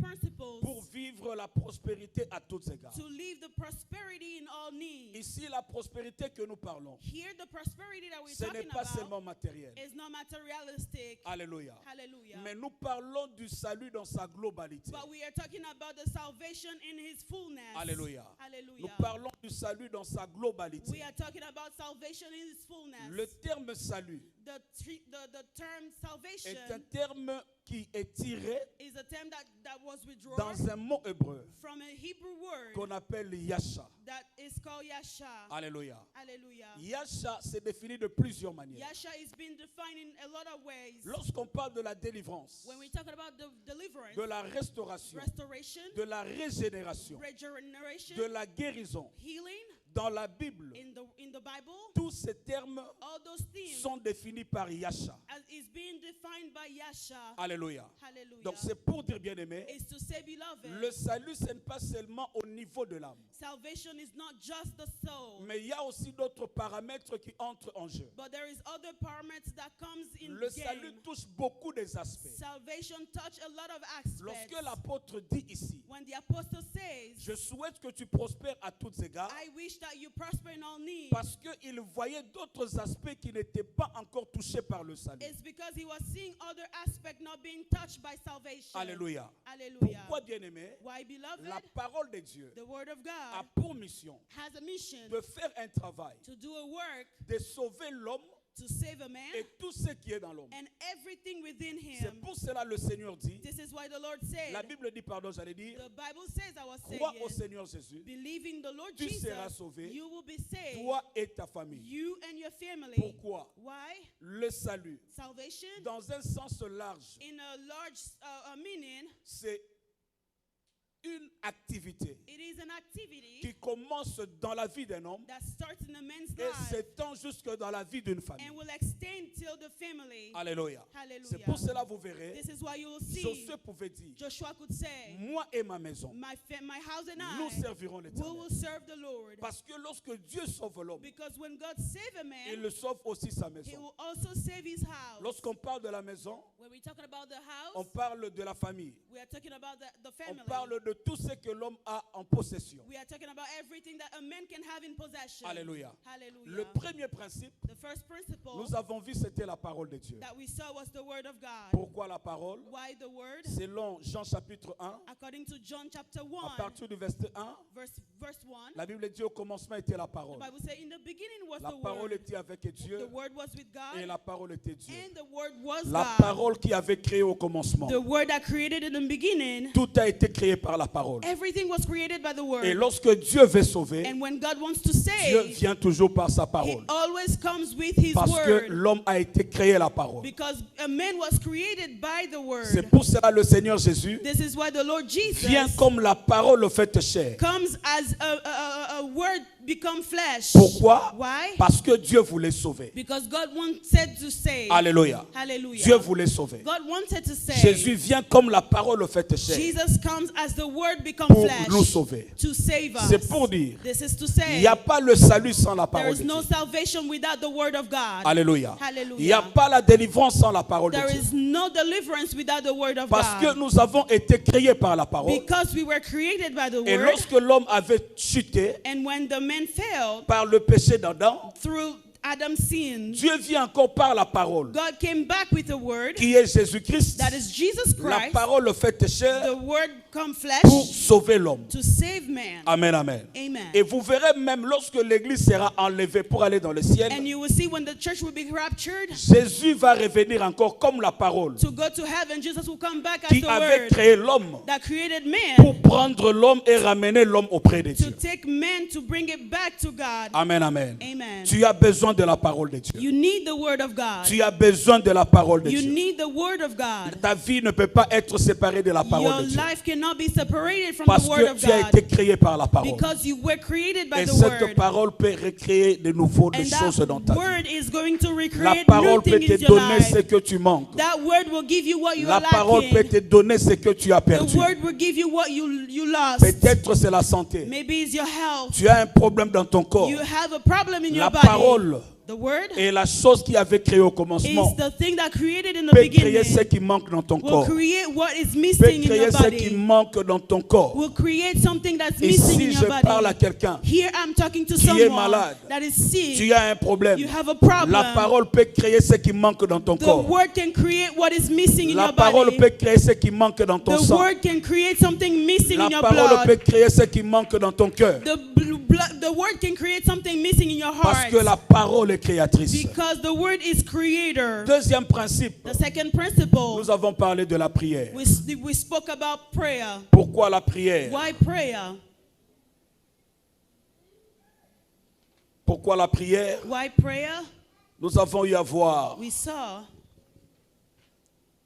principles pour vivre la prospérité à tous égards. to live the prosperity in all needs. Ici, la prospérité que nous parlons, Here, the prosperity that we're ce n'est talking pas about seulement matériel. is not materialistic. Alléluia. Hallelujah. Mais nous parlons du salut dans sa globalité. But we are talking about the salvation in His fullness. Alléluia. Hallelujah. Nous parlons du salut dans sa We globalité. are talking about salvation in His fullness. Le terme salut The term salvation est un terme qui est tiré is a term that was withdrawn dans un mot hébreu from a Hebrew word qu'on appelle Yasha. that is called Yasha. Alléluia. Hallelujah. Yasha s'est défini de plusieurs manières. Yasha is being defined in a lot of ways. Lorsqu'on parle de la délivrance, When we talk about the deliverance, de la restauration, restoration, de la régénération, regeneration, de la guérison, healing, dans la Bible, in the Bible, tous ces termes all those things sont définis par Yasha. is being defined by Yasha. Alléluia. Hallelujah. Donc c'est pour dire, bien aimé, Is to say, beloved, le salut ce n'est pas seulement au niveau de l'âme, salvation is not just the soul, mais il y a aussi d'autres paramètres qui entrent en jeu. but there is other parameters that comes in Le game. salut touche beaucoup des aspects. Salvation touch a lot of aspects. Lorsque l'apôtre dit ici, When the apostle says, je souhaite que tu prospères à tous égards, I wish that you prosper in all needs, parce qu'il voyait d'autres aspects qui n'étaient pas encore touchés par le salut. it's because he was seeing other aspects not being touched by salvation. Alléluia. Hallelujah. Pourquoi, bien-aimé, Why, beloved? la parole de Dieu The word of a God pour mission has a mission de faire un travail, to do a work de sauver l'homme to save a man et tout ce qui est dans l'homme. and everything within C'est him. pour cela le Seigneur dit, This is why the Lord said, la Bible dit, pardon, j'allais dire, the Bible says, I was crois au saying, Seigneur Jésus, believe in the Lord tu Jesus, seras sauvé, you will be saved, toi et ta famille. you and your family. Pourquoi? Why? Le salut, Salvation, dans un sens large, in a large meaning, c'est une activité it is an activity qui commence dans la vie d'un homme that starts in a man's et life s'étend jusque dans la vie d'une famille. and will extend till the family. Alléluia. Hallelujah. C'est pour cela vous verrez, This is why you will see Josué pouvait dire, Joshua could say, moi et ma maison, my house and nous I servirons we l'Éternel. will serve the Lord. Parce que lorsque Dieu sauve l'homme, Because when God save a il man, le sauve aussi sa He maison. will also save his house. Lorsqu'on parle de la maison, When we're talking about the on house, parle de la famille. we are talking about the On family. parle de tout ce que l'homme a en possession. We are talking about everything that a man can have in possession. Alléluia. Hallelujah. Le premier principe, The first principle nous avons vu, c'était la parole de Dieu. that we saw was the word of God. Pourquoi la parole? Why the word? Selon Jean chapitre 1, According to John chapter à 1, partir du verset 1, verse 1, la Bible dit au commencement était la parole. the Bible says, in the beginning was La the parole word. était avec Dieu The word was with God, et la parole était Dieu. and the word was La God. parole qui avait créé au commencement. The word that created in the beginning, Tout a été créé par la parole. everything was created by the word. Et lorsque Dieu veut sauver, And when God wants to Dieu save, vient toujours par sa He parole. always comes with His Parce que word. l'homme a été créé à la parole. Because a man was created by the C'est word. pour cela le Seigneur Jésus This is why the Lord Jesus vient comme la parole faite chair. comes as a word become flesh. Pourquoi? Why? Parce que Dieu voulait sauver. Because God wanted to save. Alléluia. Hallelujah. Dieu voulait sauver. God wanted to save. Jésus vient comme la parole faite chair Jesus comes as the word become pour flesh nous sauver. to save us. C'est pour dire, This is to il say n'y a pas le salut sans la there parole is de no Dieu. salvation without the word of God. Alléluia. Hallelujah. Il n'y a pas la délivrance sans la parole de There Dieu. is no deliverance without the word of Parce que God. nous avons été créés par la parole. Because we were created by the Et word. lorsque l'homme avait chuté And when the man failed par le péché d'Adam, through Adam's sin, Dieu vient encore par la parole, God came back with a word qui est Jésus-Christ, that is Jesus la Christ, parole faite chair, the word come flesh pour sauver l'homme. to save man. Amen, amen. Amen. Et vous verrez même lorsque l'église sera enlevée pour aller dans le ciel, And you will see when the church will be raptured Jésus va revenir encore comme la parole to go to heaven, Jesus will come back as qui the avait word créé l'homme that created man pour prendre l'homme et ramener l'homme auprès de to Dieu. take man to bring it back to God. Amen, amen. Amen. Tu as besoin de la parole de Dieu. You need the word of God. Tu as besoin de la parole de You Dieu. need the word of God. Ta vie ne peut pas être séparée de la parole Your de Dieu. life cannot be separated from Parce the word que of tu as God. été créé par la parole. Because you were created by Et the cette word. parole peut recréer de nouveau des And choses dans that ta vie. word is going to La recreate new parole peut things te in your donner ce life. que tu manques. That word will give you what you La are parole peut lacking. te donner ce que tu as The perdu. word will give you what you lost. Peut-être c'est la santé. Maybe it's your health. Tu as un problème dans ton corps. You have a problem in La your body. parole The word est la chose qui avait créé au is commencement. the thing that created in the Peut créer ce beginning. qui manque dans ton Will corps. create what is Peut missing in créer your ce qui body. manque dans ton corps. Will create something that's Et missing in si your je parle à body. quelqu'un Here I'm talking to qui est someone malade, that is sick. tu as un problème. You have a problem. La parole peut créer ce qui manque dans ton The corps. word can create what is missing in La your parole body. peut créer ce qui manque dans ton The sang. word can create something missing La in your parole blood. peut créer ce qui manque dans ton cœur. The word can create something missing in your Parce heart. que la parole est créatrice. Because the word is creator. Deuxième principe, The second principle, nous avons parlé de la prière. we spoke about prayer. Pourquoi la prière? Why prayer? Pourquoi la prière? Why prayer? Nous avons eu à voir We saw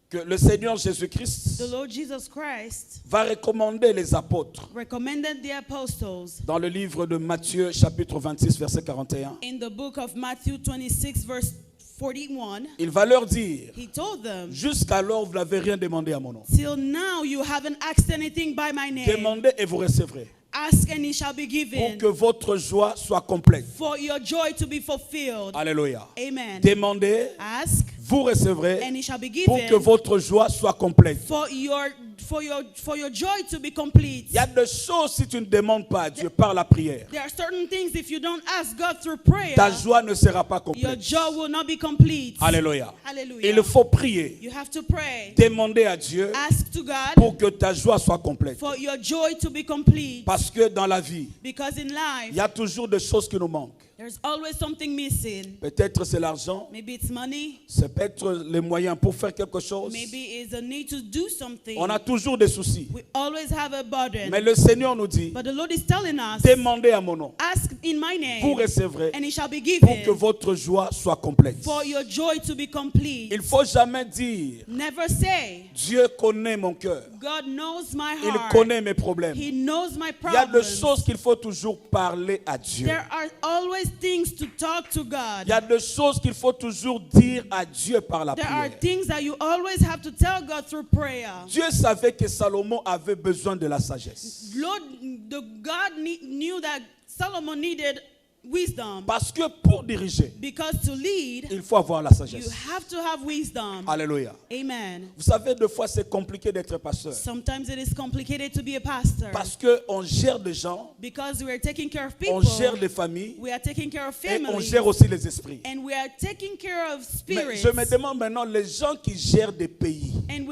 que le Seigneur Jésus-Christ the Lord Jesus Christ va recommander les apôtres recommended the apostles dans le livre de Matthieu chapitre 26 verset 41. in the book of Matthew 26 verse 41. Il va leur dire, He told them, jusqu'alors vous n'avez rien demandé à mon nom. till now you haven't asked anything by my name. Demandez et vous recevrez. Ask and it shall be Pour given. que votre joie soit complète. For your joy to be fulfilled. Alléluia. Amen. Demandez, Ask vous recevrez. and it shall be Pour que given. votre joie soit complète. For your joy to be complete. Il y a des choses, si tu ne demandes pas à Dieu par la prière, There are certain things, if you don't ask God through prayer, ta joie ne sera pas your complète. joy will not be complete. Alléluia. Hallelujah. Il faut prier. You have to pray. Demander à Dieu Ask to God pour que ta joie soit complète. for your joy to be complete. Parce que dans la vie, Because in il life, y a toujours des choses qui nous manquent. there's always something missing. Peut-être c'est l'argent, Maybe it's money. c'est peut-être les moyens pour faire quelque chose. Maybe it's a need to do something. On a toujours des soucis. We always have a burden. Mais le Seigneur nous dit, But the Lord is telling us, demandez à mon nom, ask in my vous name, recevrez, and it shall be pour que given. votre joie soit complète. For your joy to be complete. Il ne faut jamais dire, Never say, Dieu connaît mon cœur, God knows my il heart. connaît mes problèmes. He knows my Il y a des problems. choses qu'il faut toujours parler à Dieu. There are always things to talk to Il God. y a des choses qu'il faut toujours dire à Dieu par la There are prière. things that you always have to tell God through prayer. Dieu savait que Salomon avait besoin de la sagesse. Lord, God knew that Solomon needed wisdom. Parce que pour diriger, Because to lead, il faut avoir la you sagesse. have to have wisdom. Alléluia. Amen. Vous savez, des fois, c'est compliqué d'être pasteur. Sometimes it is complicated to be a pastor. Parce qu'on gère des gens, Because we are taking care of on people. gère des familles, We are taking care of et on families. gère aussi les esprits. And we are taking care of Mais spirits. je me demande maintenant, les gens qui gèrent des pays, And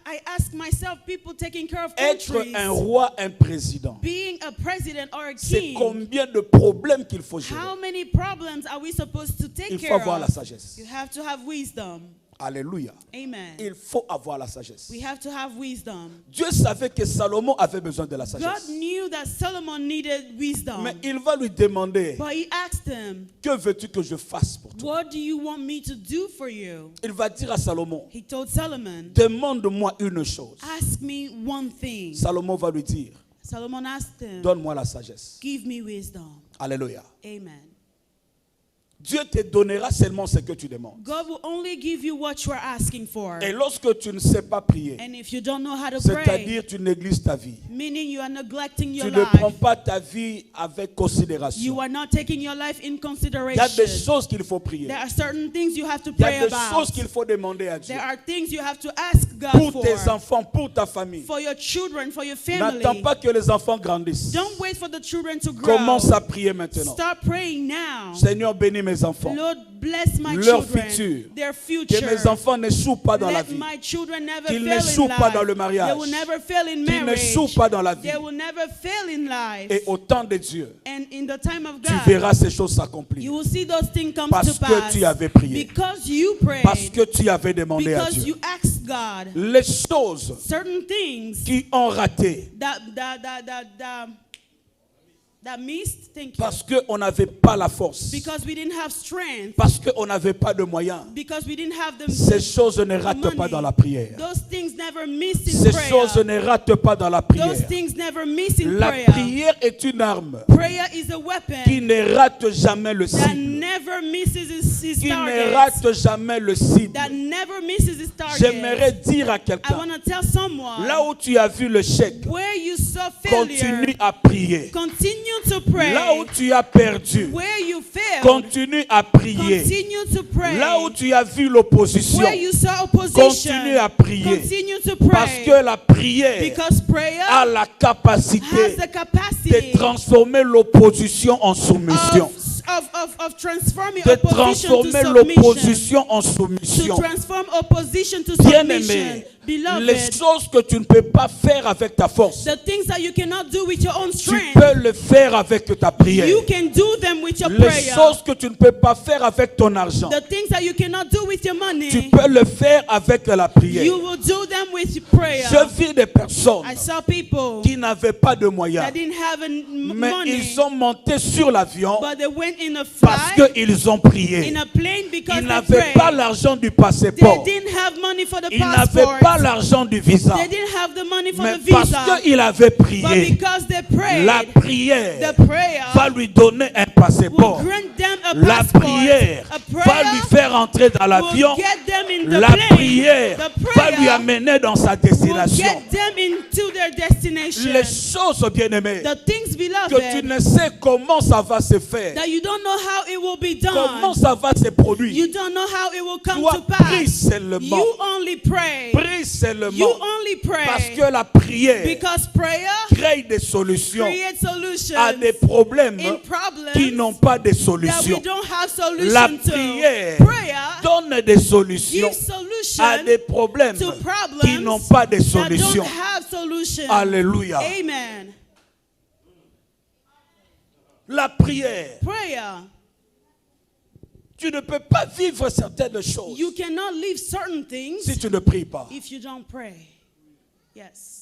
I ask myself, people taking care of être countries, un roi, un président, being a president or a c'est king, combien de problèmes qu'il faut gérer. how many problems are we supposed to take Il faut care avoir la of? sagesse. You have to have wisdom. Alléluia. Amen. Il faut avoir la sagesse. We have to have wisdom. Dieu savait que Salomon avait besoin de la God sagesse. knew that Solomon needed wisdom. Mais il va lui demander, But he asked him, que veux-tu que je fasse pour toi? what do you want me to do for you? Il va dire à Salomon, He told Solomon, demande-moi une chose. ask me one thing. Salomon va lui dire, Solomon asked him, donne-moi la sagesse. give me wisdom. Alléluia. Amen. Dieu te donnera seulement ce que tu demandes. God will only give you what you are asking for. Et lorsque tu ne sais pas prier, And if you don't know how to pray, c'est-à-dire tu négliges ta vie, meaning you are neglecting your tu ne prends life, pas ta vie avec you considération. are not taking your life in Il y a des consideration. choses qu'il faut prier. There are certain things you have to Il y a pray des about. choses qu'il faut demander à Dieu. There are things you have to ask God Pour for. tes enfants, pour ta famille. For your children, for your N'attends family. pas que les enfants grandissent. Don't wait for the children to grow. Commence à prier maintenant. Start praying now. Seigneur, bénis mes enfants. Lord, bless my Leur children. futur. Their Que future. mes enfants n'échouent pas dans la Let vie. my children never Qu'ils fail n'échouent in pas life. dans le mariage. They will never fail in Qu'ils marriage. n'échouent pas dans la vie. They will never fail in life. Et au temps de Dieu, And in the time of tu God, verras ces choses s'accomplir. you will see those things come Parce to que pass. tu avais prié. Because you prayed. Parce que tu avais demandé à Because Dieu. you asked God. Les choses Certain things qui ont raté that missed. Thank you. parce qu'on n'avait pas la force, Because we didn't have strength. parce qu'on n'avait pas de moyens. Because we didn't have the Ces choses ne ratent money. pas dans la prière. Those things never miss in Ces prayer. choses ne ratent pas dans la prière. Those things never miss in La prayer. prière est une arme Prayer is a qui weapon ne rate jamais le that cible. never misses his Qui ne target. rate jamais le cible. That never misses his target. J'aimerais dire à I quelqu'un, want to tell someone là où tu as vu le chèque, where you saw of failure, continue à prier. continue to pray. Là où tu as perdu, Where you failed, continue à prier. continue to pray. Là où tu as vu l'opposition, Where you saw opposition, continue à prier. continue to pray. Parce que la prière Because prayer a la has capacité the capacity de transformer l'opposition en soumission. of transforming De opposition to transformer submission. l'opposition en To soumission. transform opposition to Bien-aimé, submission. les Beloved, choses que tu ne peux pas faire avec ta force, the things that you cannot do with your own tu strength, peux le faire avec ta prière. you can do them with your Les prayer. choses que tu ne peux pas faire avec ton argent, The things that you cannot do with your tu money, peux le faire avec la prière. you will do them with prayer. Je vis des personnes I saw people qui n'avaient pas de moyens, that didn't have mais money, ils sont montés sur l'avion but they went in a parce flight, qu'ils ont prié. in a plane because Ils they n'avaient pas prayed. l'argent du They passeport. didn't have money for the Ils n'avaient passport. pas l'argent du visa. They didn't have the money for Mais the parce visa. qu'ils avaient But prié, because they prayed, la prière the prayer va lui donner un will passeport. grant them a La passport. prière A va prayer lui faire entrer dans l'avion. will get them in the La plane. prière The va lui prayer amener dans sa will destination. get them into their destination. Les choses, bien-aimées, The things, que tu beloved, ne sais comment ça va se faire, that you don't know how it will be comment done. ça va se produire. You don't know how it will come Toi, to prie pass. seulement. You only pray. Prie You seulement. only Parce pray. que la prière Because prayer crée des solutions creates solutions à des problèmes in qui problems n'ont pas de that we solution. don't have La solution to. prière Prayer donne des solutions gives solution à des problèmes to qui n'ont problems pas de that solution. don't have solution. Alléluia. Amen. La prière, Prayer. tu ne peux pas vivre certaines choses You cannot leave certain things si tu ne pries pas. if you don't pray. Yes.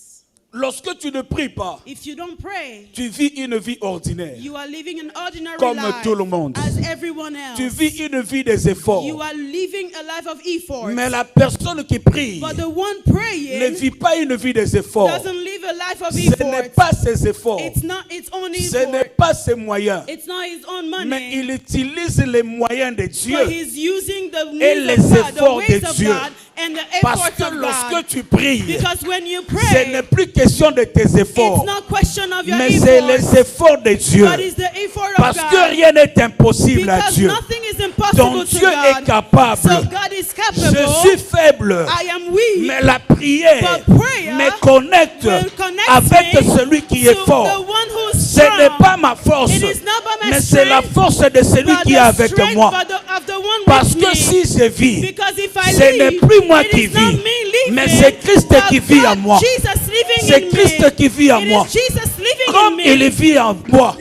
Lorsque tu ne pries pas, If you don't pray, tu vis une vie ordinaire, you are living an ordinary comme life tout le monde. as everyone else. Tu vis une vie des efforts. You are living a life of effort. Mais la personne qui prie But the one ne praying vit pas une vie des efforts. doesn't live a life of Ce n'est effort. pas ses efforts. It's not its own Ce effort. n'est pas ses moyens. It's not his own Mais money. il utilise les moyens de But Dieu. he's using the Et needs les of God, the efforts ways de of Dieu. God, and the Parce efforts que of lorsque God. tu pries, Because when you ce pray, n'est plus question de tes it's efforts, not question of your mais c'est efforts, les efforts de Dieu. but it's the effort of Parce que God. rien n'est impossible à Because Dieu. nothing is Ton impossible to Dieu est God. capable. So God is Je capable. suis faible. I am weak. Mais la prière But prayer me connecte will connect avec me celui qui to est fort. the one who's Ce n'est strong. pas ma force, It is not by my mais c'est la strength, force de celui but qui est the avec strength moi. of the one Parce with que me. si je vis, Because if I ce n'est live, plus moi it qui is not vis, me living, mais c'est Christ but qui vit en God, moi. Jesus living C'est in Christ me. qui vit en It moi. is Jesus living Comme in me. il vit en moi,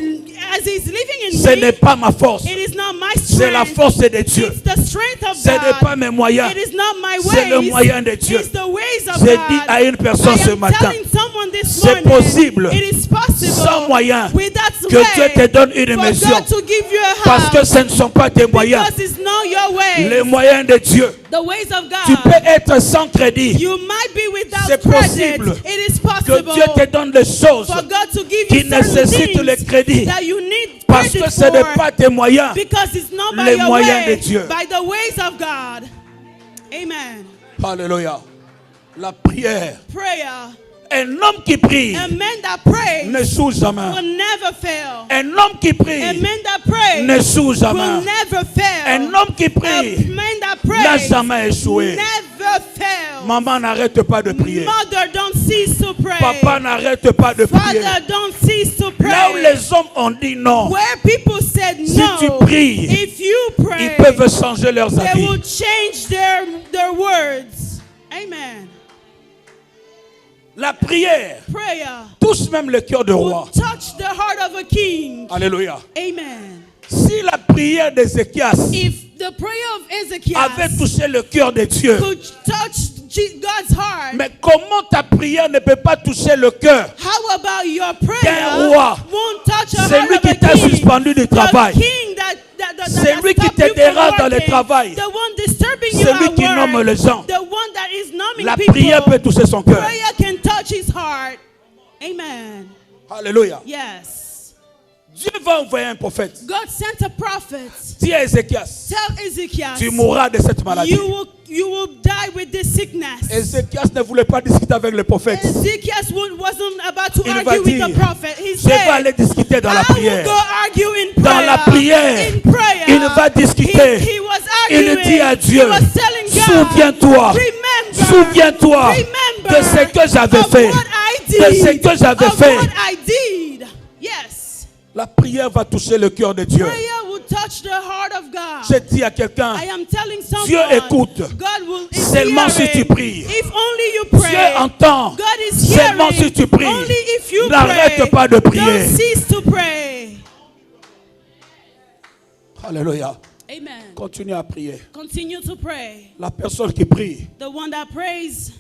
As he's living in ce me, n'est pas ma force, it is not my c'est la strength. force de Dieu. It's the strength of Ce n'est pas God. mes moyens, It is not my c'est le ways. moyen de Dieu. It's the ways of J'ai God. dit à une personne I ce am matin, telling someone this c'est morning, possible, it is possible, sans moyen, without que way, Dieu te donne une for mission. God to give you a Parce help, que ce ne sont pas tes moyens, because it's not your ways. les moyens de Dieu. The ways of Tu God. peux être sans crédit, You might be without C'est credit. possible It is que possible Dieu te donne des choses for God to give qui you certain nécessitent le things crédit. that you need Parce credit que ce n'est for, pas tes moyens, because it's not by les your moyens way, de Dieu. by the ways of God. Amen. Alléluia. La prière. Prayer. Un homme qui prie A man that prays ne joue jamais. will never fail. Un homme qui A prie man that prays ne joue will jamais. never fail. Un homme qui A prie man that n'a prays jamais échoué. never fails. Maman, n'arrête pas de prier. Mother, don't cease to pray. Papa, n'arrête pas de prier. Father, don't cease to pray. Là où les hommes ont dit non, Where people said si no, tu pries, if you pray, ils peuvent changer leurs they avis. will change their words. Amen. La prière Prayer touche même le cœur du will roi. touch the heart of a king. Alléluia. Amen. Si la prière d'Ézéchias If the prayer of Ezekiel avait touché le cœur de Dieu, could touch God's heart, mais comment ta prière ne peut pas toucher le cœur how about your prayer d'un roi? won't touch the C'est heart lui of qui a t'a king? suspendu du travail. The king that C'est lui qui stopped te you from dérange dans le working. travail. The one disturbing you Celui at qui work. nomme les gens. The one that is numbing La people. prière peut toucher son cœur. Prayer can touch his heart. Amen. Alléluia. Yes. Dieu va envoyer un prophète. God sent a prophet. Dis à Ézéchias, Tell Ezekiel, tu mourras de cette maladie. you will die with this sickness. Ézéchias ne voulait pas discuter avec le prophète. Ezekiel wasn't about to Il va argue with dire, the prophet. He je vais said, aller discuter dans la I will prière. go argue in prayer. Dans la prière, In prayer. il va discuter. He was Il arguing. dit à Dieu, He was telling God, souviens-toi, souviens-toi remember de ce que j'avais of fait. what I did, De ce que j'avais of fait. what I did. Yes. La prière va toucher le cœur de Dieu. Prayer will touch the heart of God. Je dis à quelqu'un, I am telling someone, Dieu écoute. God will Seulement si tu pries. If only you pray. Dieu entend. God is hearing. Seulement si tu pries. Only if you N'arrête pray. pas de prier. Don't cease to pray. Alléluia. Amen. Continue à prier. Continue to pray. La personne qui prie, The one that prays,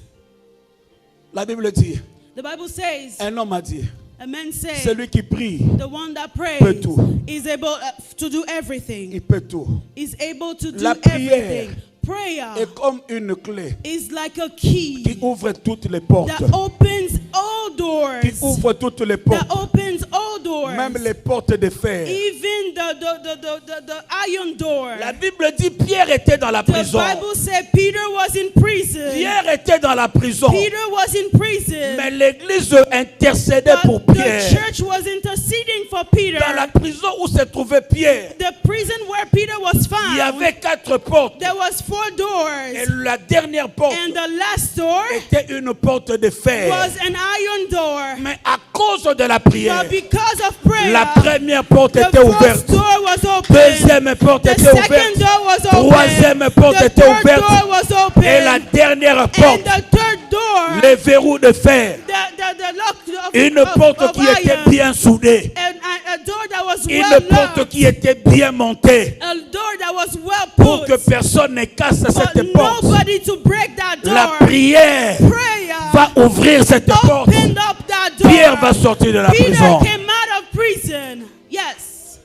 la Bible dit, the Bible says, un homme a dit, a man says, celui qui prie, the one that prays peut tout. is able to do everything. il peut tout. Is able to do La prière everything. Prayer est comme une clé is like a qui key ouvre toutes les portes. that opens all doors. Qui ouvre toutes les portes. That opens all doors. Même les portes de fer. Even the iron door. La Bible dit Pierre était dans la The prison. Bible said Peter was in prison. Pierre était dans la prison. Peter was in prison. Mais l'église intercédait pour The Pierre. church was interceding for Peter. Dans la prison où se trouvait Pierre, The prison where Peter was il y found, avait 4 portes. there was 4 Et doors. la dernière porte And the last door était une porte de fer. was an iron door. Mais à cause de la prière, But because of prayer, la première porte the était first ouverte. door was open. Deuxième porte The était second ouverte. door was open. Troisième porte The était third ouverte. door was open. Et la dernière And porte, the third door, les verrous de fer. the lock of, Une of, porte of qui était iron. bien soudée. And a door that was Une well porte locked. qui était bien montée. A door that was well Pour que put. personne ne casse For cette porte. nobody to break that door. La prière Prayer va ouvrir cette porte. opened up that door. Pierre va sortir de la Peter prison. came out of prison. Yes.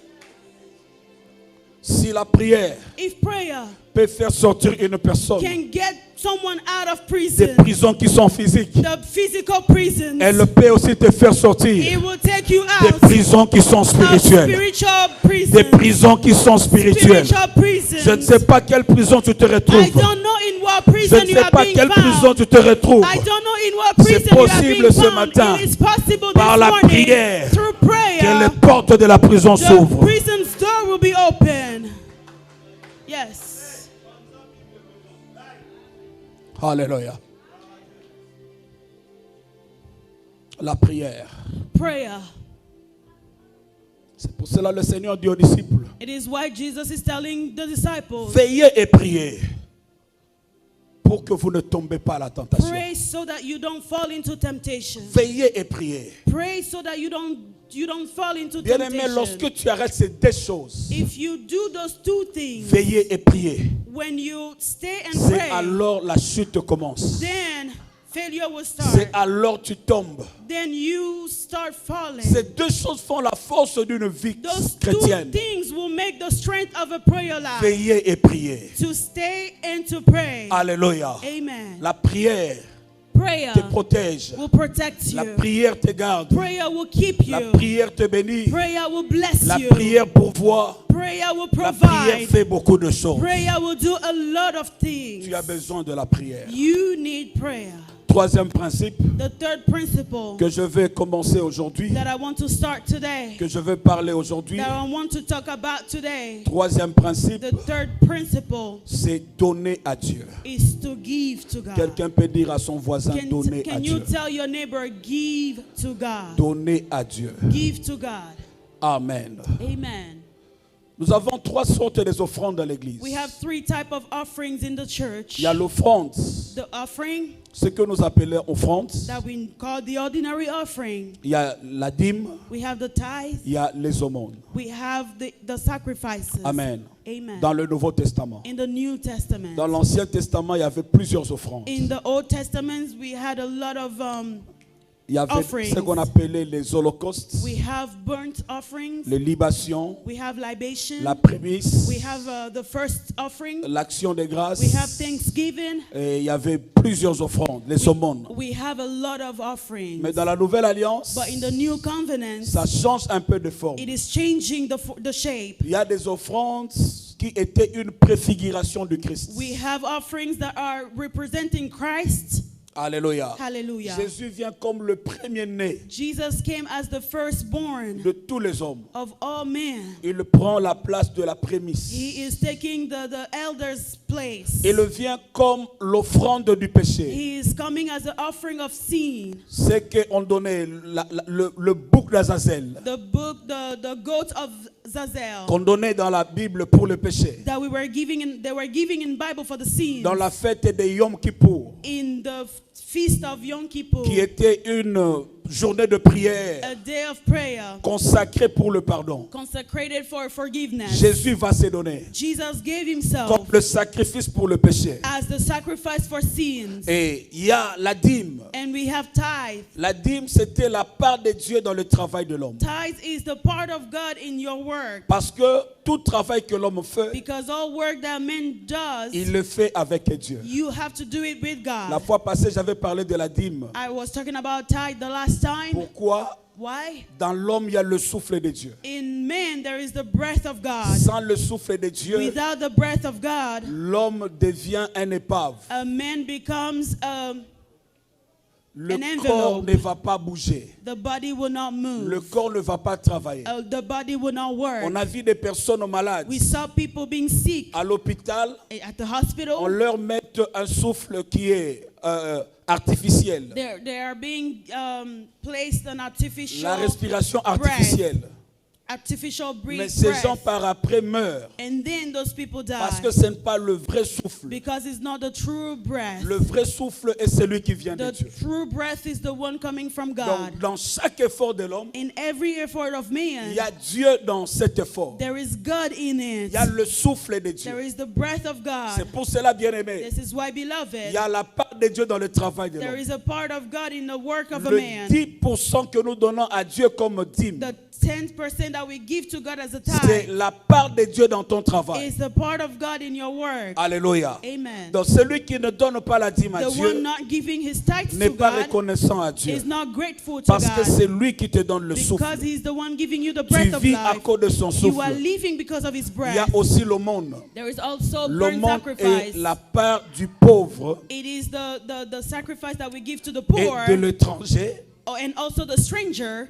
Si la prière If prayer peut faire sortir une personne can get someone out of des prison, prisons qui sont physiques, the physical prisons, elle peut aussi te faire sortir it will take you des out prisons qui sont of spirituelles. spiritual Des prisons. prisons qui sont spirituelles. Spiritual prisons. Je ne sais pas quelle prison tu te I retrouves. don't know in what Je prison ne you sais are pas being quelle prison found. tu te retrouves. I don't know in what C'est prison you are possible being ce found. matin, It is possible par this la morning, prière, through Que prayer, les portes de la prison the s'ouvrent. prison's door will be open. Yes. Alléluia. La prière. Prayer. C'est pour cela que le Seigneur dit aux disciples, It is why Jesus is telling the disciples, veillez et priez pour que vous ne tombez pas à la tentation. pray so that you don't fall into temptation. Veillez et priez. Pray so that you don't fall into Bien-aimé, temptation. lorsque tu arrêtes ces deux choses, If you do those 2 things, veillez et priez, when you stay and c'est pray, alors la chute commence. then failure will C'est start. alors tu tombes. Then you start falling. Ces deux choses font la force d'une vie Those 2 chrétienne. things will make the strength of a prayer life. Veillez et priez. To stay and to pray. Alléluia. Amen. La prière Prayer te protège. will protect La you. prière te garde. Prayer will keep La you. prière te bénit. Prayer will bless La you. prière pourvoit. Prayer will La prière provide. fait beaucoup de choses. Prayer will do a lot of things. Tu as besoin de la prière. You need prayer. Troisième principe The third principle que je vais commencer aujourd'hui, that I want to start today, que je vais parler aujourd'hui. that I want to talk about today, Troisième principe, the third principle c'est donner à Dieu. is to give to God. Quelqu'un peut dire à son voisin, donner à Can you Dieu. tell your neighbor, give to God? Donner à Dieu. Give to God. Amen. Amen. Nous avons 3 sortes des offrandes dans l'église. We have 3 types of offerings in the church. Il y a l'offrande, The offering ce que nous appelons offrande. that we call the ordinary offering. Il y a la dîme, We have the tithe. il y a les aumônes. We have the sacrifices. Amen. Amen. Dans le Nouveau Testament. In the New Testament. Dans l'Ancien Testament, il y avait plusieurs offrandes. In the Old Testament, we had a lot of Il y avait offerings. ce qu'on appelait les holocaustes, We have burnt offerings. les libations, We have libation. la prémisse, We have the first offering. l'action de grâce. We have thanksgiving. Et il y avait plusieurs offrandes, les aumônes. We have a lot of offerings. Mais dans la nouvelle alliance, But in the new covenant, ça change un peu de forme. it is changing the shape. Il y a des offrandes qui étaient une préfiguration du Christ. We have offerings that are representing Christ. Alléluia. Hallelujah. Jésus vient comme le premier-né Jesus came as the firstborn de tous les hommes. of all men. Il prend la place de la prémisse. He is taking the elder's place. Il vient comme l'offrande du péché. He is coming as an offering of sin. C'est qu'on donnait le bouc d'Azazel, The goat of Zazel qu'on donnait dans la Bible pour le péché. that they were giving in Bible for the sins. Dans la fête des Yom Kippour, In the feast of Yom Kippur, qui était une journée de prière a day of prayer consacrée pour le pardon. consecrated for forgiveness. Jésus va se donner Jesus gave comme himself le sacrifice pour le péché. as the sacrifice for sins. Et il y a la dîme. And we have tithe. La dîme, c'était la part de Dieu dans le travail de l'homme. Tithe is the part of God in your work. Parce que tout travail que l'homme fait, Because all work that man does, il le fait avec Dieu. you have to do it with La God. fois passée, j'avais parlé de la dîme. I was talking about tithe the last time. Pourquoi? Why? Dans l'homme, il y a le souffle de Dieu. In man, there is the breath of God. Sans le souffle de Dieu, Without the breath of God, l'homme devient un épave. a man becomes, Le An corps envelope. ne va pas bouger. the body will not move. Le corps ne va pas travailler. The body will not work. On a vu des personnes malades. We saw people being sick À l'hôpital, at the on hospital. leur met un souffle qui est artificiel. They are being placed on artificial La respiration breath. artificielle. Artificial Mais ces gens breath. par après meurent And then those people parce die que ce n'est pas le vrai souffle. because it's not the true breath. Le vrai souffle est celui qui vient de The Dieu. true breath is the one coming from Donc, God. dans chaque effort de l'homme, In every effort of il man, y a Dieu dans cet effort. there is God in Il it. y a le souffle de There Dieu. is the breath of C'est God. pour cela, bien-aimé, This is why, il beloved, y a la part de Dieu dans le travail de there l'homme. is a part of God in the work of a Le man. 10% que nous donnons à Dieu comme dîme, The 10% that we give to God as a c'est tithe la part de Dieu dans ton travail. is the part of God in your work. Alléluia. Amen. Donc celui qui ne donne pas la dîme à The one Dieu not giving his tithes n'est to pas God reconnaissant à Dieu. is not grateful to Parce que God c'est lui qui te donne le souffle. because he's the one giving you the Tu breath of vis à life. cause de son You are souffle. living because of his Il y a breath. aussi l'aumône. There is also burnt L'aumône est sacrifice. la part du pauvre It is the sacrifice that we give to the et poor de l'étranger and also the stranger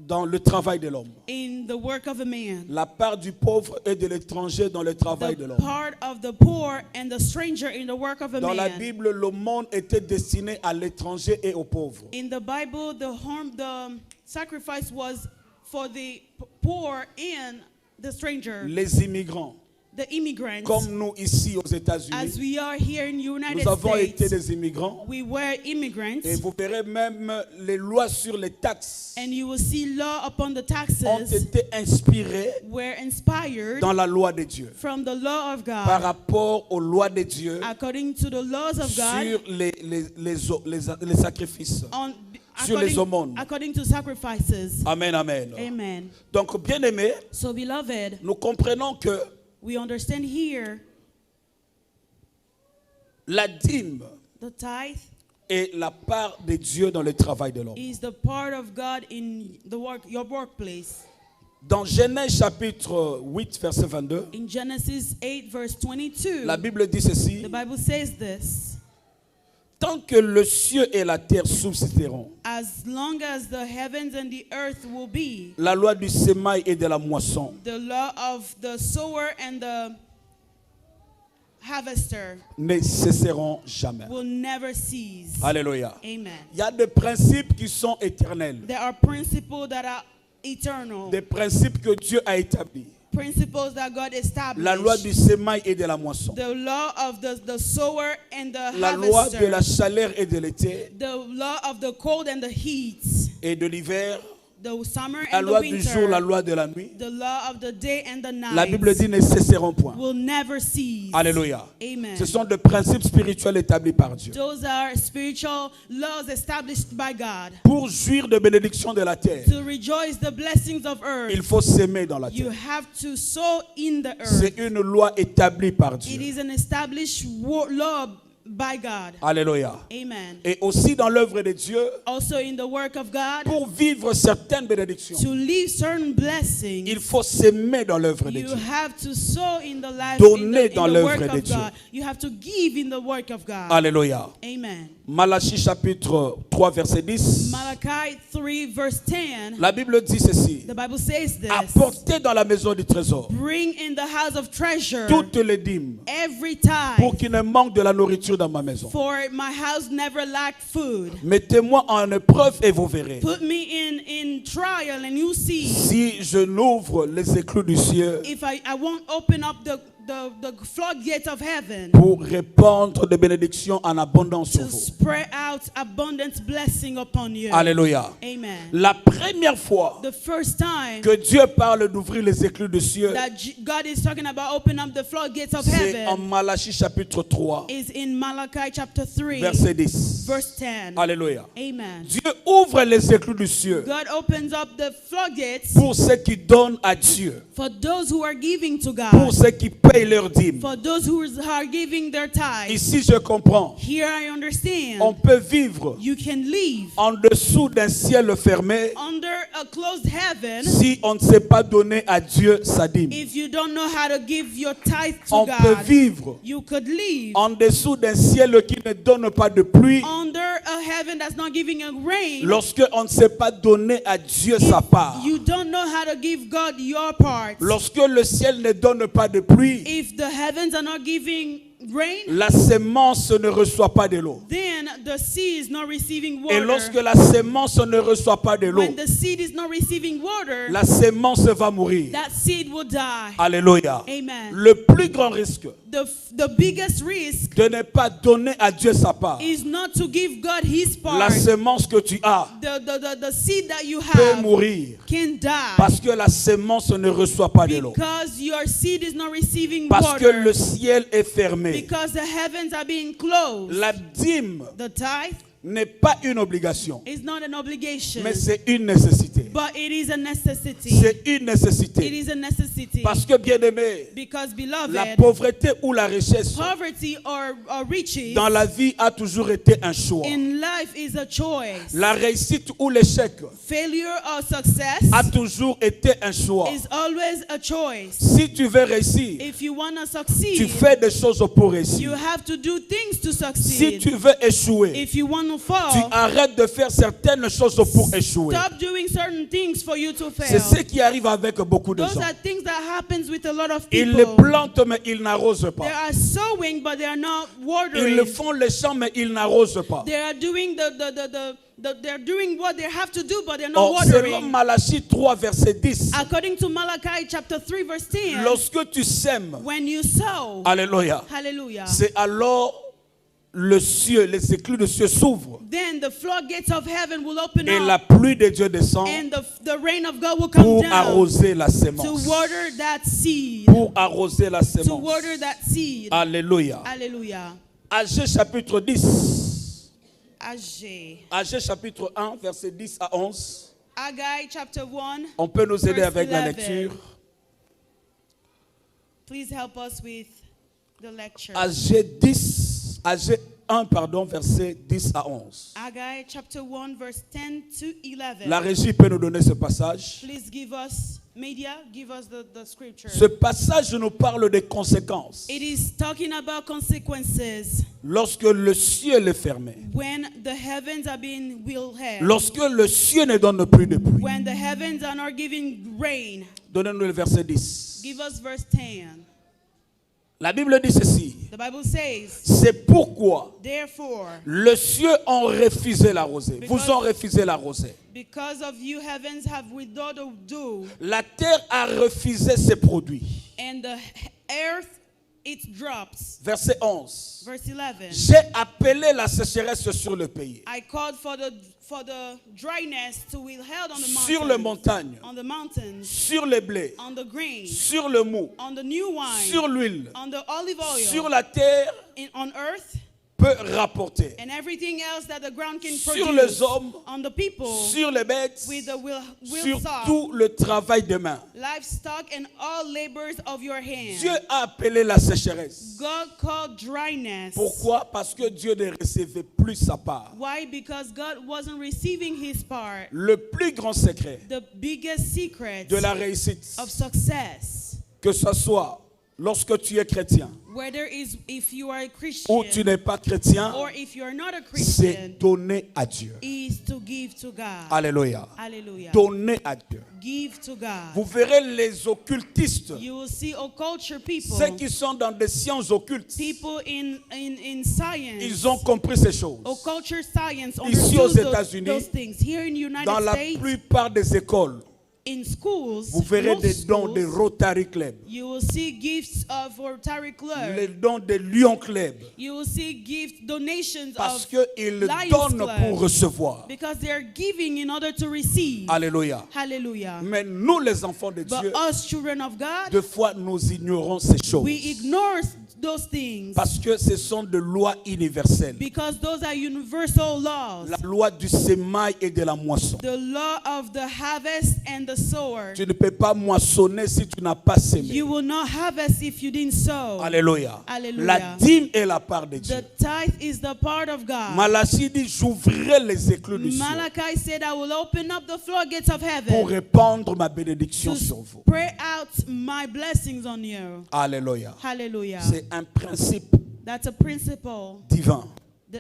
dans le travail de l'homme. in the work of a man. La part du pauvre et de l'étranger dans le travail de The l'homme. part of the poor and the stranger in the work of a Dans la man. Bible, l'aumône était destiné à l'étranger et aux pauvres. In the Bible, the sacrifice was for the poor and the stranger, Les immigrants, the immigrants. comme nous ici aux As États-Unis, we are here in the United nous avons été States, des immigrants. we were immigrants, Et vous verrez même les lois sur les taxes and you will see law upon the ont taxes été inspirées were inspired dans la loi de Dieu from the law of par God, rapport aux lois de Dieu according to the laws of God, sur les sacrifices, sur les aumônes. according to sacrifices. Amen, amen. Amen. Donc, bien aimé, So, beloved, nous comprenons que we understand here la dîme the tithe est la part de Dieu dans le travail de l'homme. is the part of God in the work, your workplace. Dans Genèse chapitre 8, verset 22, In Genesis 8, verse 22, la Bible dit ceci: the Bible says this: tant que le ciel et la terre subsisteront, as long as the heavens and the earth will be, la loi du semail et de la moisson the law of the sower and the harvester ne cesseront jamais. will never cease. Alléluia. Amen. Il y a des principes qui sont éternels, There are principles that are eternal, des principes que Dieu a établis. principles that God La loi established. du semail et de la moisson, The law of the sower and the la loi de la harvester. chaleur et de l'été The law of the cold and the heat et de l'hiver, the summer La and the loi du jour, la winter, loi de la nuit. the law of the day and the La Bible dit night ne cesseront point. will never cease. Alléluia. Amen. Ce sont des principes spirituels établis par Dieu. Those are spiritual laws established by God. Pour jouir de bénédictions de la terre, To rejoice the blessings of earth, il faut s'aimer dans la you terre. have to sow in the C'est earth. une loi établie par It Dieu. is an established law by God. Alléluia. Amen. Et aussi dans l'œuvre de Dieu, Also in the work of God, pour vivre certaines bénédictions, to live certain blessings, il faut s'aimer dans l'œuvre de you Dieu. have to sow in the life, Donner in the dans l'œuvre work de of Dieu. God. You have to give in the work of God. Alléluia. Amen. Malachie chapitre 3 verset 10. Malachi 3 verse 10, La Bible dit ceci. the Bible says this. Apportez dans la maison du trésor Bring in the house of treasure toutes les dîmes every pour time, qu'il ne manque de la nourriture dans ma maison. for my house never lack food. Mettez-moi en épreuve et vous verrez. Put me in trial and you see Si je n'ouvre les éclous du ciel if I won't open up the floodgates of heaven pour répandre des bénédictions en abondance sur to vous. spread out abundant blessing upon you. Alléluia. Amen. La première fois The first time que Dieu parle d'ouvrir les éclus du ciel, that God is talking about opening up the floodgates of c'est en heaven Malachie chapitre 3, is in Malachi chapter 3 verset 10. verse 10. Alléluia. Amen. Dieu ouvre les éclus du ciel God opens up the floodgates pour ceux qui donnent à Dieu, for those who are giving to pour God, ceux qui payent leurs dîmes. for those who are giving their tithes. Ici, je comprends. Here I understand. On peut vivre You can live en dessous d'un ciel fermé under a closed heaven si on ne sait pas donner à Dieu sa dîme. if you don't know how to give your tithe to On peut God. vivre You could live en dessous d'un ciel qui ne donne pas de pluie under a heaven that's not giving a rain. lorsque on ne sait pas donner à Dieu sa part. You don't know how to give God your part. Lorsque le ciel ne donne pas de pluie, If the heavens are not giving rain, la semence ne reçoit pas de l'eau. then the seed is not receiving Et water. lorsque la semence ne reçoit pas de l'eau, When the seed is not receiving water, la semence va mourir. that seed will die. Alléluia. Amen. Le plus grand risque The biggest risk de ne pas donner à Dieu sa part, is not to give God his la part. semence que tu as The seed that you peut have mourir can die parce que la semence ne reçoit pas de l'eau. because your seed is not receiving Parce que water. le ciel est fermé. Because the heavens are being closed. La dîme The tithe n'est pas une obligation, is not an obligation, mais c'est une nécessité. but it is a necessity. C'est une It nécessité. is a necessity. Parce que, bien-aimé, Because, la beloved, pauvreté ou la richesse poverty or riches dans la vie a toujours été un choix. in life is a choice. La réussite ou l'échec Failure or success a toujours été un choix. is always a choice. Si tu veux réussir, If you want to tu succeed, fais des choses pour you réussir. have to do things to Si succeed. tu veux échouer, If you want to tu fall, arrêtes de faire certaines choses pour échouer. stop doing certain things for you to C'est fail. ce qui arrive avec beaucoup de Those gens. are things that happens with a lot of Ils les people. plantent mais ils n'arrosent They pas. are sowing, but they are not Ils watering. le font les champs mais ils n'arrosent pas. They are doing they're doing what they have to do, but they're not Or, selon watering. Malachie 3 verset 10, According to Malachi chapter 3 verse 10, lorsque tu sèmes, when you sow, alléluia, hallelujah, c'est alors le ciel, les éclus de ciel s'ouvrent then the floodgates of heaven will open et la up, pluie de Dieu descend and the rain of God will come pour down arroser la to sémence. water that seed. Pour arroser la To sémence. water that seed. Alléluia. Hallelujah. Agé chapitre 10. Agé. Agé chapitre 1, verset 10 à 11. Haggai chapter 1. On peut nous aider Verse avec la 11. lecture. Please help us with the lecture. Agé 1, pardon, verset 10 à 11. Haggai chapter 1 verse 10 to 11. La régie peut nous donner ce passage. Please give us, media, give us the scripture. Ce passage nous parle des conséquences. It is talking about consequences Lorsque le ciel est fermé. when the heavens are being withheld. Lorsque le ciel ne donne plus de pluie. When the heavens are not giving rain. Donnez-nous le verset 10. Give us verse 10. La Bible dit ceci. The Bible says, C'est pourquoi therefore, les cieux ont refusé la rosée. Vous ont refusé la rosée. because of you heavens have withheld the dew, La terre a refusé ses produits. and the earth it drops. Verset 11. Verse 11. J'ai appelé la sécheresse sur le pays, I called for the dryness to be held on the sur les mountains, montagnes, on the mountains, sur les blés, on the grain, sur le mou, on the new wine, sur l'huile, on the olive oil, sur la terre on earth, peut rapporter, and everything else that the ground can sur produce, les hommes, on the people, sur les bêtes, with the sur livestock, tout le travail de main. livestock, and all labors of your hands. Dieu a appelé la sécheresse. God called dryness. Pourquoi? Parce que Dieu ne recevait plus sa part. Why? Because God wasn't receiving his part. Le plus grand secret The biggest secret de la réussite, of success, que ce soit lorsque tu es chrétien whether is if you are a ou Christian tu n'es pas chrétien, or if you are not a c'est Christian, donner à Dieu. is to give to God. Alléluia. Hallelujah. Donner à Dieu. Give to God. Vous verrez les occultistes, You will see occulture people, ceux qui sont dans des sciences occultes, people in science, ils ont compris ces choses. occulture science, Ici aux understood États-Unis, those things. Here in the United Dans la States, plupart des écoles, in schools, vous verrez most des dons schools, des Rotary Club, you will see gifts of Rotary Club. les dons des Lion Club, You will see gift donations parce of qu'ils Lions donnent Club, pour recevoir. because they are giving in order to receive. Alléluia. Hallelujah. Mais nous, les enfants de But Dieu, us children of God, des fois, nous ignorons ces choses. we ignore those things Parce que ce sont des lois universelles. because those are universal laws. La loi du sémail et de la moisson. The law of the harvest and the sower. Tu ne peux pas moissonner si tu n'as pas sémé. You will not harvest if you didn't sow. Alléluia. Hallelujah. La dîme est la part de Dieu. The tithe is the part of God. Malachie dit, j'ouvrirai les éclus du ciel Malachi said, I will open up the floodgates of pour heaven répandre ma bénédiction to sur vous. spread out my blessings on you. Alléluia. Hallelujah. C'est un principe That's a principle, divin.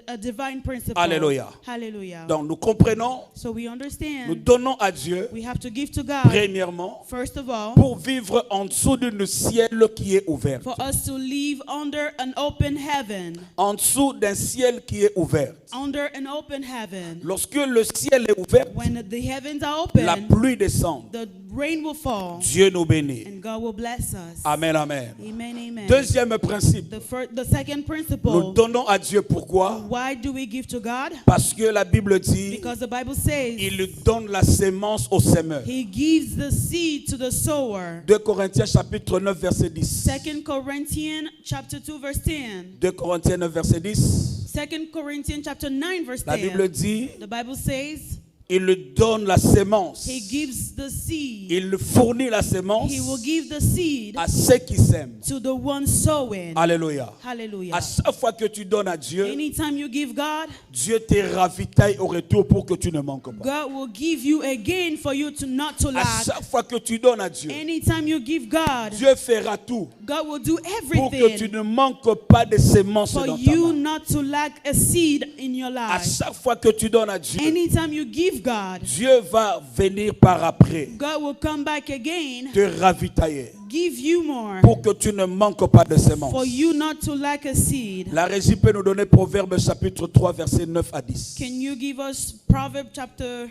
a divine principle. Alléluia. Hallelujah. Donc nous comprenons, So we nous understand donnons à Dieu, we have to give to God, premièrement, first of all, pour vivre en dessous d'un ciel qui est ouvert. for us to live under an open heaven. En dessous d'un ciel qui est ouvert. Under an open heaven. Lorsque le ciel est ouvert, When the heavens are la open, pluie descend. the rain will fall Dieu nous bénit. and God will bless us. Amen, amen. Amen, amen. Deuxième principe, The second nous principle, donnons à Dieu pourquoi? why do we give to God? Parce que la Bible dit, Because the Bible says il donne la sémence au semeur. He gives the seed to the sower. 2 Corinthiens chapitre 9 verset 10. 2 Corinthians chapter 2 verse 10. 2 Corinthiens 9 verset 10. 2 Corinthians chapter 9 verse La 10. Bible dit, The Bible says il donne la sémence. He gives the seed. Il fournit la sémence He will give the seed à ceux qui s'aiment. to the one sowing. Alléluia. Hallelujah. À chaque fois que tu donnes à Dieu, Anytime you give God, Dieu te ravitaille au retour pour que tu ne manques pas. God will give you again for you to not to À lack. chaque fois que tu donnes à Dieu, Anytime you give God, Dieu fera tout God will do pour que tu everything ne manques pas de sémences for dans ta you main. not to lack a seed in your À life. chaque fois que tu donnes à Dieu, Anytime you give God, Dieu va venir par après God will come back again, te ravitailler give you more pour que tu ne manques pas de sémences. for you not to lack a seed. La régie peut nous donner Proverbe chapitre 3 versets 9 à 10. Can you give us Proverbs chapter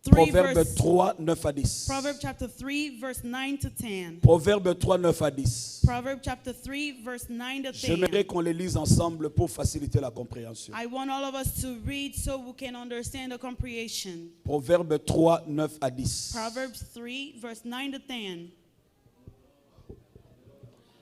3 Proverbe verse 3 9 à 10. Proverbs chapter 3 verse 9 to 10. Proverbe 3 9 à 10. Proverbs chapter 3 verse 9 to 10. J'aimerais qu'on les lise ensemble pour faciliter la compréhension. I want all of us to read so we can understand the comprehension. Proverbe 3 9 à 10. Proverbs 3 verse 9 to 10.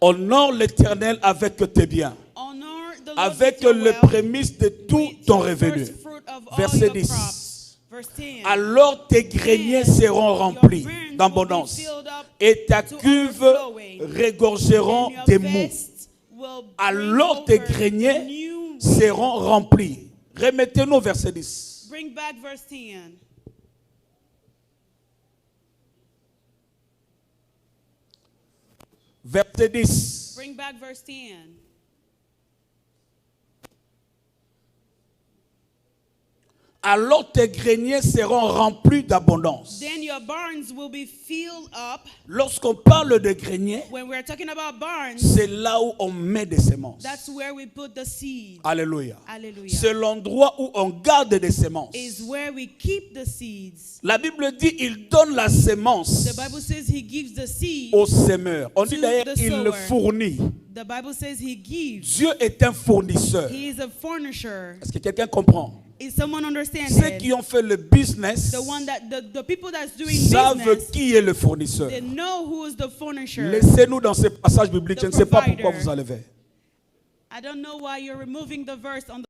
Honore l'Éternel avec tes biens, Honor the Lord avec with your les wealth, prémices de tout with ton your revenu. first fruit of all Verset your 10. crops. Verse 10. Alors tes greniers seront remplis d'abondance et ta cuve regorgeront And your des mous. vest will bring Alors tes over greniers new wheat. seront remplis. Remettez-nous verset 10. Bring back verse 10. Verset 10. Bring back verse 10. alors tes greniers seront remplis d'abondance. Then your barns will be filled up. Lorsqu'on parle de grenier, When we're talking about barns, c'est là où on met des semences. that's where we put the seeds. Alléluia. Hallelujah. C'est l'endroit où on garde des semences. Is where we keep the seeds. La Bible dit il donne la semence The Bible says he gives the seed. au semeur. On dit To d'ailleurs the il le sower. fournit. The Bible says he gives. Dieu est un fournisseur. He is a furnisher. Est-ce que quelqu'un comprend? Is someone understand Ceux it? qui ont fait le business The people that's doing savent business, qui est le fournisseur. they know who is the furnisher. Laissez-nous dans ces passages bibliques. The Je ne sais pas provider. pourquoi vous enlevez. I don't know why you're removing the verse on the